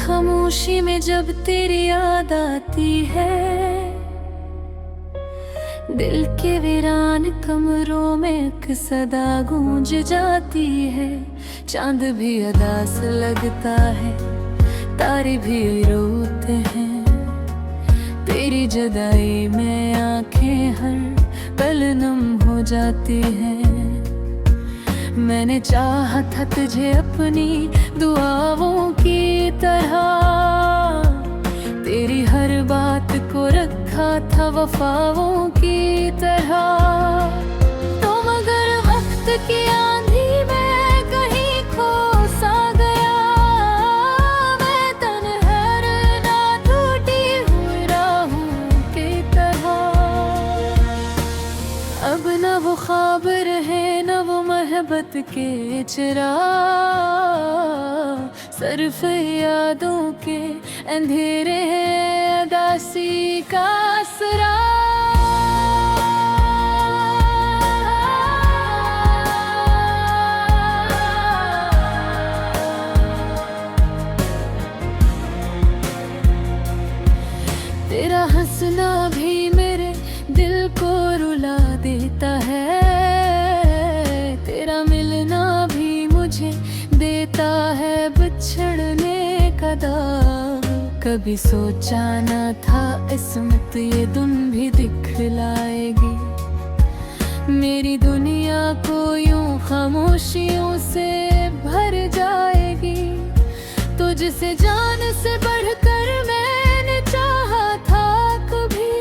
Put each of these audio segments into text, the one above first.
खामोशी में जब तेरी याद आती है, दिल के वीरान कमरों में एक सदा गूंज जाती है। चांद भी अदास लगता है, तारे भी रोते हैं, तेरी जुदाई में आंखें हर पल नम हो जाती हैं। मैंने चाहा था तुझे अपनी दुआओं की तरह, तेरी हर बात को रखा था वफाओं की तरह। तो मगर वक्त की आंधी में कहीं खो सा गया, मैं तन्हार ना टूटी हुई राहों की तरह। अब न वो ख्वाब रहे न वो मोहब्बत के चिराग, सिर्फ यादों के अंधेरे उदासी का असरा। तेरा हंसना भी मेरे दिल को रुला देता है, तेरा मिलना भी मुझे देता है बिछड़ने का दाग। कभी सोचा न था इसमत ये दिन भी दिखलाएगी, मेरी दुनिया को यूं खामोशियों से भर जाएगी। तो जिसे जान से बढ़कर मैंने चाहा था कभी,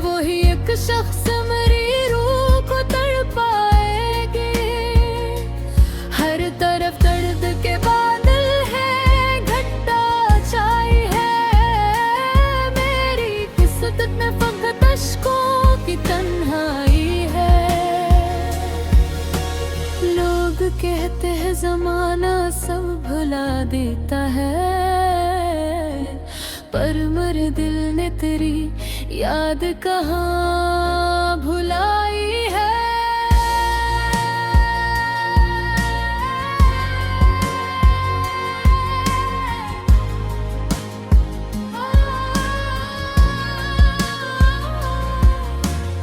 वही एक शख्स मेरी रूह को तड़पाएगी। हर तरफ दर्द के बादल है, घटा छाई है, मेरी किस्मत में फकत अश्कों की तन्हाई है। लोग कहते हैं जमाना सब भुला देता है, पर मेरे दिल ने तेरी याद कहाँ भुलाई है।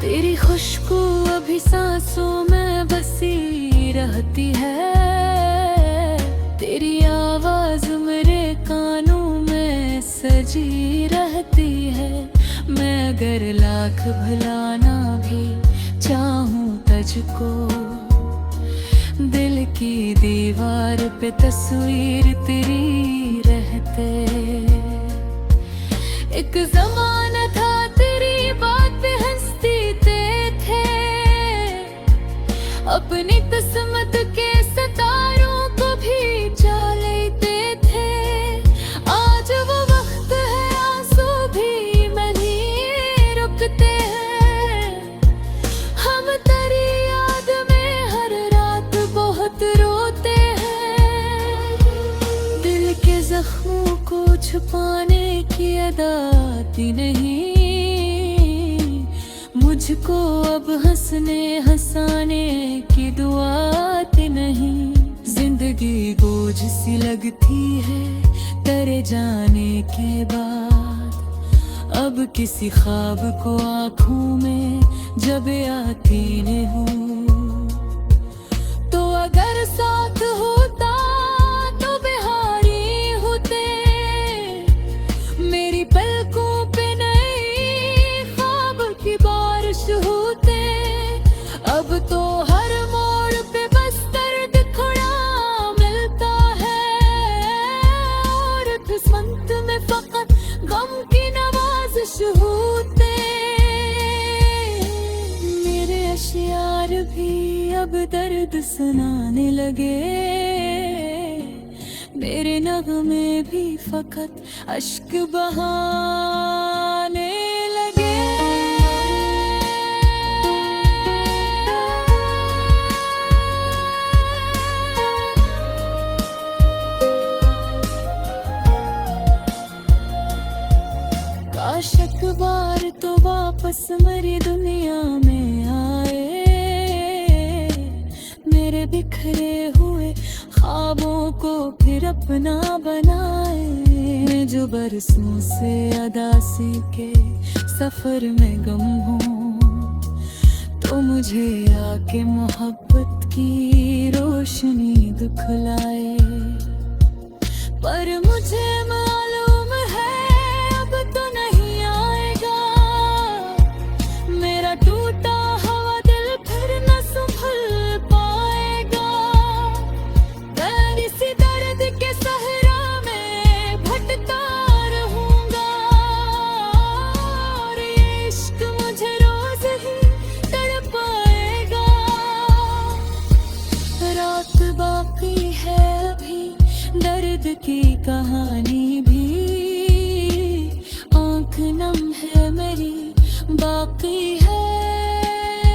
तेरी खुशबू अभी सांसों में बसी रहती है, तेरी आवाज मेरे कानों में सजी रहती है। मैं अगर लाख भुलाना भी चाहूं तुझको, दिल की दीवार पे तस्वीर तेरी रहते। एक ज़माना था तेरी बात पे हंसते थे, अपनी किस्मत के सितारों को भी जा लेते थे। आज वो वक्त है आंसू भी नहीं रुकते हैं, हम तेरी याद में हर रात बहुत रोते हैं। दिल के जख्मों को छुपाने की आदत नहीं, मुझको अब हंसने हंसाने की दुआ आती नहीं। जिंदगी बोझ सी लगती है तेरे जाने के बाद, अब किसी ख्वाब को आँखों में जब आती नहीं हूँ। तो अगर साथ होता तो बिहारी होते, मेरी पलकों पे नई ख्वाब की बारिश होते। अब तो हर मोड़ पे बस दर्द खड़ा मिलता है, और किस्मत में फकत गम की नवाजिश होते। मेरे अशियार भी अब दर्द सुनाने लगे, मेरे नगमे भी फकत अश्क बहाने लगे। काश एक बार तो वापस मेरी दुनिया में आए, मेरे बिखरे हुए ख्वाबों को फिर अपना बनाए। मैं जो बरसों से अदासी के सफर में गम हूँ, तो मुझे आके मोहब्बत की रोशनी दिखलाए। पर मुझे मालूम है अब तो नहीं आएगा, मेरा टूटा हुआ दिल फिर न संभल पाएगा। मैं इसी दर्द के सहरा में भटका रहूंगा, और ये इश्क मुझे रोज ही तड़पाएगा। रात बाकी है अभी, दर्द की कहानी भी, आँख नम है मेरी, बाकी है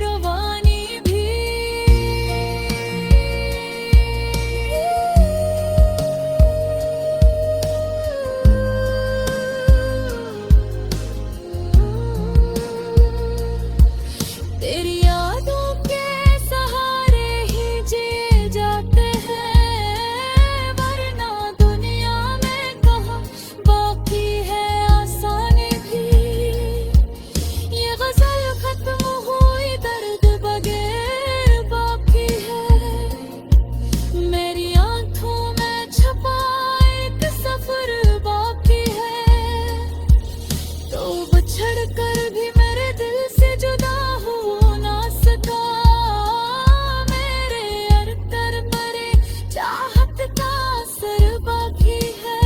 रवानी भी। तेरी यादों के सहारे ही जिए जाते हैं, वरना दुनिया में कहाँ बाकी है आसानी भी। ये गजल खत्म हुई, दर्द बगैर बाकी है। मेरी आंखों में छपा एक सफर बाकी है, तो बिछड़ कर भी मेरे दिल से जुदा हो ना सका। मेरे अरतर मरे चाहत का असर बाकी है।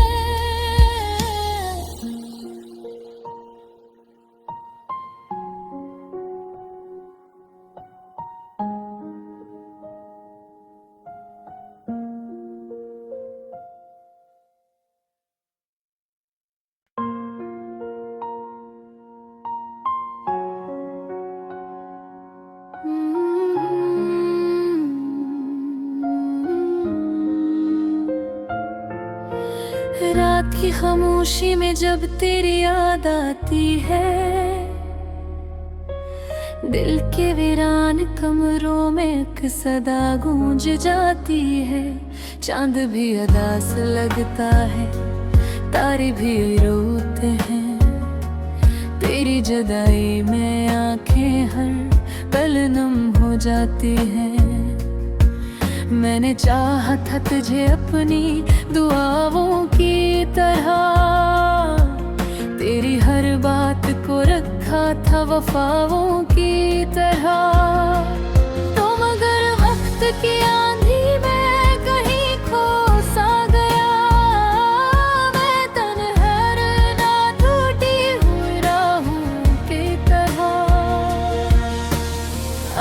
रात की खामोशी में जब तेरी याद आती है, दिल के वीरान कमरों में एक सदा गूंज जाती है। चांद भी अदास लगता है, तारे भी रोते हैं। तेरी जुदाई में आंखें हर पल नम हो जाती हैं। मैंने चाहा था तुझे अपनी दुआओं की तरह, तेरी हर बात को रखा था वफाओं की तरह। तो मगर वक्त की आंधी में कहीं खो सा गया, मैं तन्हार ना टूटी हुई राहों की तरह।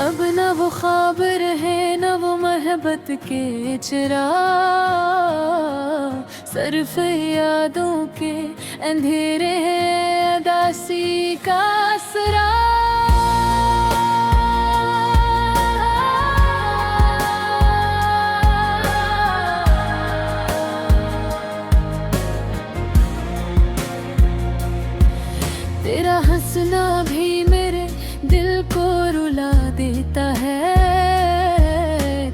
अब न वो ख्वाब रहे न वो मोहब्बत के चिराग, सिर्फ यादों के अंधेरे अदासी का असरा। तेरा हंसना भी मेरे दिल को रुला देता है,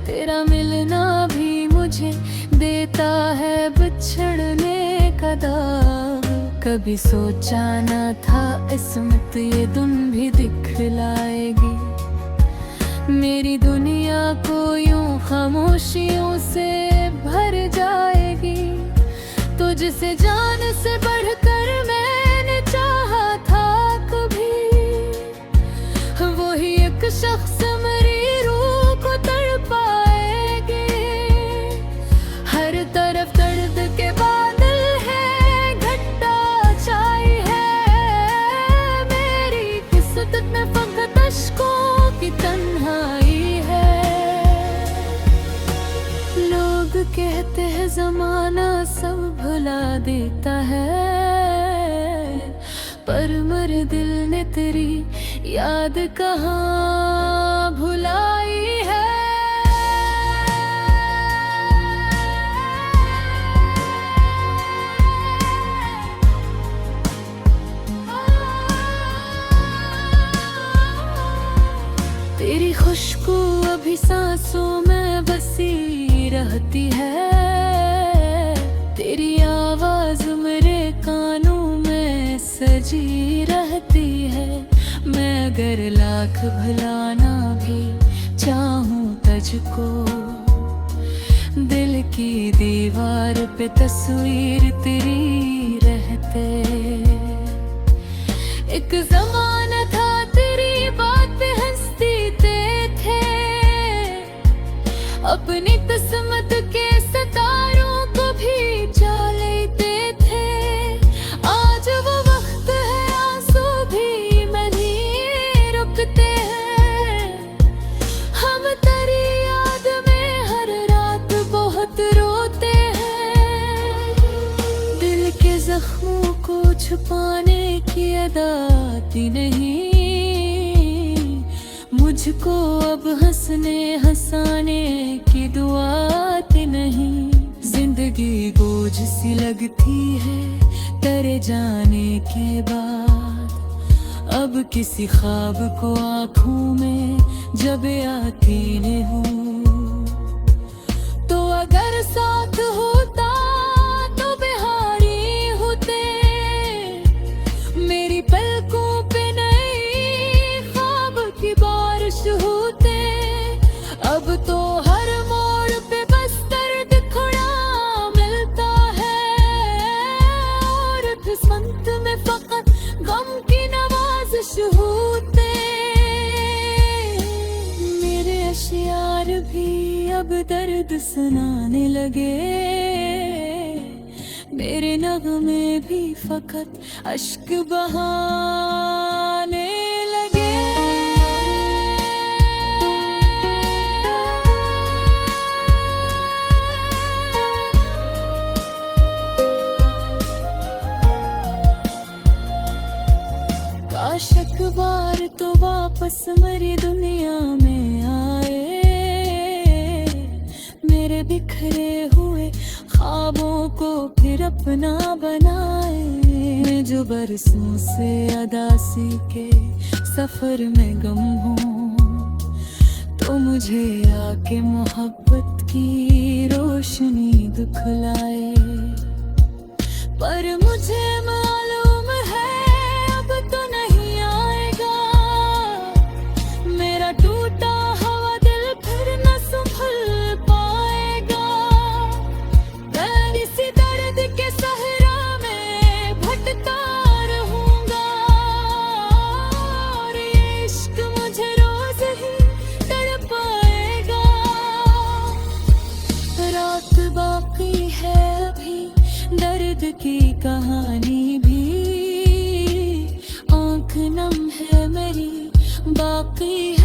तेरा मिलना भी मुझे देता है बिछड़ने का दाग। कभी सोचा न था इसमत ये दिन भी दिखलाएगी, मेरी दुनिया को यूं खामोशियों से भर जाएगी। तुझसे जान से बढ़कर मैंने चाहा था कभी, वही एक शख्स मेरी रूह को तड़पाएगी। हर तरफ दर्द के बादल है, घटा छाई है। मेरी किस्मत में फकत अश्कों की तन्हाई है। लोग कहते हैं जमाना सब भुला देता है, पर मेरे दिल ने तेरी याद कहाँ भुलाई है। तेरी खुशबू अभी सांसों में बसी रहती है। तेरी आवाज मेरे कानों में सजी रहती है। मैं अगर लाख भुलाना भी चाहूं तुझको, दिल की दीवार पे तस्वीर तेरी रहते। एक ज़माना था तेरी बात हंसती थे, अपनी किस्मत के सितारों को भी जा लेते थे। आज वो वक्त है आंसू भी नहीं रुकते हैं। हम तेरी याद में हर रात बहुत रोते हैं। दिल के जख्मों को छुपाने की अदा आती नहीं मुझको, अब हंसने हंसाने की दुआ आती नहीं। जिंदगी बोझ सी लगती है तेरे जाने के बाद। अब किसी ख्वाब को आँखों में जब आती नहीं हूँ, तो अगर साथ होता तो बिहारी होते। मेरी पलकों पे नई ख्वाब की बारिश होते। अब तो हर मोड़ पे बस दर्द खड़ा मिलता है, और किस्मत में फकत गम की नवाजिश होते। मेरे अशियार भी अब दर्द सुनाने लगे, मेरे नगमे भी फकत अश्क बहाने लगे। काश एक बार तो वापस मेरी दुनिया में आए, मेरे बिखरे हुए ख्वाबों को फिर अपना बनाए। मैं जो बरसों से अदासी के सफर में गम हूँ, तो मुझे आके मोहब्बत की रोशनी दिखलाए। पर मुझे मालूम है अब तो नहीं आएगा, मेरा टूटा हुआ दिल फिर न संभल पाएगा। मैं इसी दर्द के सहरा में भटकता रहूंगा, और ये इश्क मुझे रोज ही तड़पाएगा। रात बाकी है अभी, दर्द की कहानी भी, आँख नम है मेरी बाकी है।